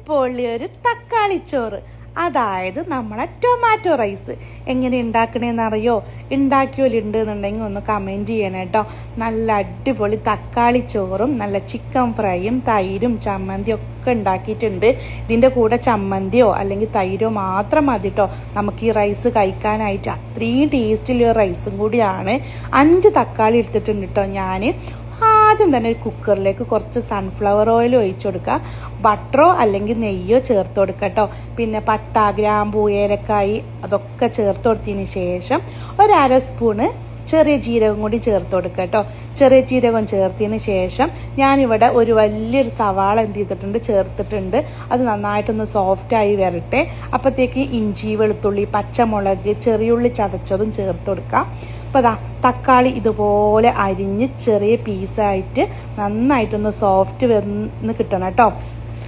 അടിപൊളി ഒരു തക്കാളി ചോറ്, അതായത് നമ്മളെ ടൊമാറ്റോ റൈസ് എങ്ങനെ ഉണ്ടാക്കണേന്നറിയോ? ഉണ്ടാക്കിയോലുണ്ട് എന്നുണ്ടെങ്കിൽ ഒന്ന് കമൻറ്റ് ചെയ്യണം കേട്ടോ. നല്ല അടിപൊളി തക്കാളി ചോറും നല്ല ചിക്കൻ ഫ്രൈയും തൈരും ചമ്മന്തിയും ഒക്കെ ഉണ്ടാക്കിയിട്ടുണ്ട്. ഇതിൻ്റെ കൂടെ ചമ്മന്തിയോ അല്ലെങ്കിൽ തൈരോ മാത്രം മതി കേട്ടോ നമുക്ക് ഈ റൈസ് കഴിക്കാനായിട്ട്. അത്രയും ടേസ്റ്റുള്ള റൈസും കൂടിയാണ്. 5 തക്കാളി എടുത്തിട്ടുണ്ട് കേട്ടോ ഞാൻ. ആദ്യം തന്നെ ഒരു കുക്കറിലേക്ക് കുറച്ച് സൺഫ്ലവർ ഓയിൽ ഒഴിച്ചു കൊടുക്കുക. ബട്ടറോ അല്ലെങ്കിൽ നെയ്യോ ചേർത്ത് കൊടുക്കുക കേട്ടോ. പിന്നെ പട്ട, ഗ്രാമ്പൂ, ഏലക്കായി അതൊക്കെ ചേർത്ത് കൊടുത്തതിന് ശേഷം ഒരു 1/2 സ്പൂണ് ചെറിയ ജീരകം കൂടി ചേർത്ത് കൊടുക്കുക കേട്ടോ. ചെറിയ ജീരകം ചേർത്തതിന് ശേഷം ഞാനിവിടെ ഒരു വലിയൊരു സവാള എന്ത് ചെയ്തിട്ടുണ്ട് ചേർത്തിട്ടുണ്ട്. അത് നന്നായിട്ടൊന്ന് സോഫ്റ്റായി വരട്ടെ. അപ്പോഴത്തേക്ക് ഇഞ്ചി, വെളുത്തുള്ളി, പച്ചമുളക്, ചെറിയുള്ളി ചതച്ചതും ചേർത്ത് കൊടുക്കാം. അപ്പോൾ തക്കാളി ഇതുപോലെ അരിഞ്ഞ് ചെറിയ പീസായിട്ട് നന്നായിട്ടൊന്ന് സോഫ്റ്റ് വന്ന് കിട്ടണം കേട്ടോ.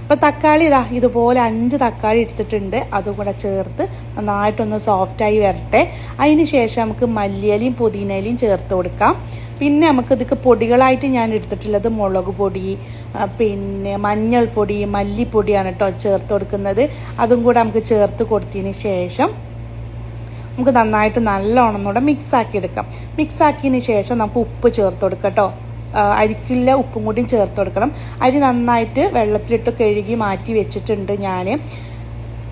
അപ്പോൾ തക്കാളി ഇതുപോലെ 5 തക്കാളി എടുത്തിട്ടുണ്ട്. അതും കൂടെ ചേർത്ത് നന്നായിട്ടൊന്ന് സോഫ്റ്റായി വരട്ടെ. അതിന് ശേഷം നമുക്ക് മല്ലിയിലയും പുതിനയിലയും ചേർത്ത് കൊടുക്കാം. പിന്നെ നമുക്ക് ഇതൊക്കെ പൊടികളായിട്ട് ഞാൻ എടുത്തിട്ടുള്ളത് മുളക് പൊടി, പിന്നെ മഞ്ഞൾപ്പൊടി, മല്ലിപ്പൊടിയാണ് കേട്ടോ ചേർത്ത് കൊടുക്കുന്നത്. അതും കൂടെ നമുക്ക് ചേർത്ത് കൊടുത്തതിന് ശേഷം നമുക്ക് നന്നായിട്ട് നല്ലോണം കൂടെ മിക്സാക്കി എടുക്കാം. മിക്സാക്കിയതിന് ശേഷം നമുക്ക് ഉപ്പ് ചേർത്ത് കൊടുക്കാം കേട്ടോ. അരിക്കുള്ള ഉപ്പും കൂടിയും ചേർത്ത് കൊടുക്കണം. അരി നന്നായിട്ട് വെള്ളത്തിലിട്ട് കഴുകി മാറ്റി വെച്ചിട്ടുണ്ട് ഞാൻ.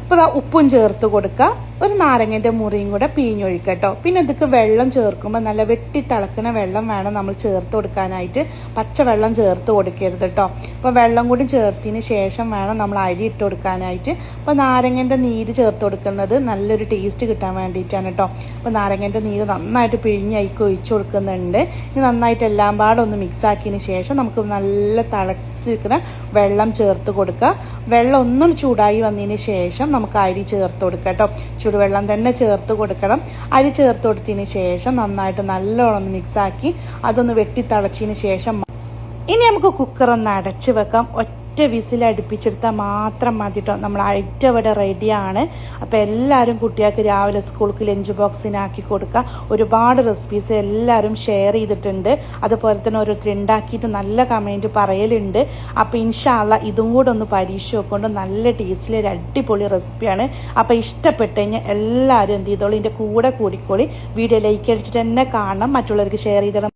അപ്പോൾ ഉപ്പും ചേർത്ത് കൊടുക്കുക. ഒരു നാരങ്ങൻ്റെ മുറിയും കൂടെ പിഴിഞ്ഞൊഴിക്കുക കേട്ടോ. പിന്നെ ഇതൊക്കെ വെള്ളം ചേർക്കുമ്പോൾ നല്ല വെട്ടി തിളക്കുന്ന വെള്ളം വേണം നമ്മൾ ചേർത്ത് കൊടുക്കാനായിട്ട്. പച്ചവെള്ളം ചേർത്ത് കൊടുക്കരുത് കേട്ടോ. അപ്പോൾ വെള്ളം കൂടി ചേർത്തതിന് ശേഷം വേണം നമ്മൾ അരി ഇട്ട് കൊടുക്കാനായിട്ട്. അപ്പോൾ നാരങ്ങൻ്റെ നീര് ചേർത്ത് കൊടുക്കുന്നത് നല്ലൊരു ടേസ്റ്റ് കിട്ടാൻ വേണ്ടിയിട്ടാണ് കേട്ടോ. അപ്പോൾ നാരങ്ങൻ്റെ നീര് നന്നായിട്ട് പിഴിഞ്ഞ് അതിക്ക് ഒഴിച്ചു കൊടുക്കുന്നുണ്ട്. ഇനി നന്നായിട്ട് എല്ലാം പാടെ ഒന്ന് മിക്സാക്കിയതിന് ശേഷം നമുക്ക് നല്ല തിളച്ചിരിക്കുന്ന വെള്ളം ചേർത്ത് കൊടുക്കുക. വെള്ളം ഒന്നും ചൂടായി വന്നതിന് ശേഷം നമുക്ക് അരി ചേർത്ത് കൊടുക്കുക കേട്ടോ. ചൂടുവെള്ളം തന്നെ ചേർത്ത് കൊടുക്കണം. അരി ചേർത്ത് കൊടുത്തതിന് ശേഷം നന്നായിട്ട് നല്ലോണം മിക്സാക്കി അതൊന്ന് വെട്ടി തിളച്ചതിന് ശേഷം ഇനി നമുക്ക് കുക്കർ ഒന്ന് അടച്ച് വെക്കാം. ഒറ്റ വിസിൽ അടുപ്പിച്ചെടുത്താൽ മാത്രം മതി കേട്ടോ. നമ്മൾ ഐറ്റം ഇവിടെ റെഡിയാണ്. അപ്പോൾ എല്ലാവരും കുട്ടികൾക്ക് രാവിലെ സ്കൂൾക്ക് ലഞ്ച് ബോക്സിനാക്കി കൊടുക്കുക. ഒരുപാട് റെസിപ്പീസ് എല്ലാവരും ഷെയർ ചെയ്തിട്ടുണ്ട്. അതുപോലെ തന്നെ ഓരോരുത്തർ ഉണ്ടാക്കിയിട്ട് നല്ല കമൻറ്റ് പറയലുണ്ട്. അപ്പോൾ ഇൻഷാ അല്ലാഹ് ഇതും കൂടെ ഒന്ന് പരീക്ഷ നോക്കൊണ്ട് നല്ല ടേസ്റ്റിലൊരു അടിപൊളി റെസിപ്പിയാണ്. അപ്പോൾ ഇഷ്ടപ്പെട്ട് കഴിഞ്ഞാൽ എല്ലാവരും എന്ത് ചെയ്തോളൂ ഇതിൻ്റെ കൂടെ കൂടിക്കോളി. വീഡിയോ ലൈക്ക് അടിച്ചിട്ട് തന്നെ കാണണം, മറ്റുള്ളവർക്ക് ഷെയർ ചെയ്തിടണം.